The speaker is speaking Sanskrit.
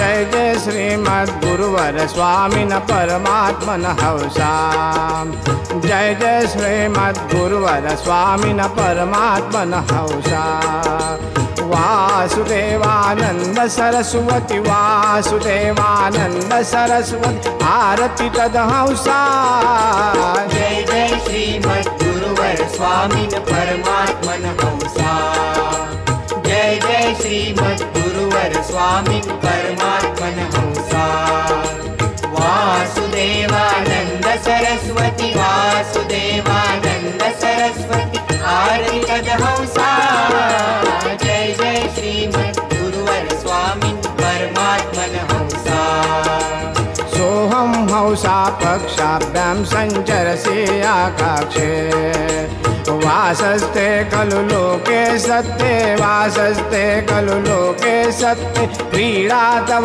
जय जय श्रीमद्गुरुवर स्वामिन परमात्मन हंसा। जय जय श्रीमद्गुरुवर स्वामिन परमात्मन हंसा। वासुदेवानंद सरस्वती वासुदेवानंद सरस्वती आरती तदहंसा। जय जय श्रीमद्गुरुवर स्वामिन परमात्मन हंसा। जय जय श्रीमद्गुरुवर स्वामिन परमात्मन हंसा। वासुदेवानंद सरस्वती वासुदेवानंद सरस्वती आरती तदहंसा। जय जय श्रीमद्गुरुवर स्वामिन परमात्मन हंसा। सोहम हंसा पक्षाभ्यां संचरसि आकाक्षे। वासस्ते खलु लोके सत्ये वासस्ते खलु लोके सत्ये क्रीडा तव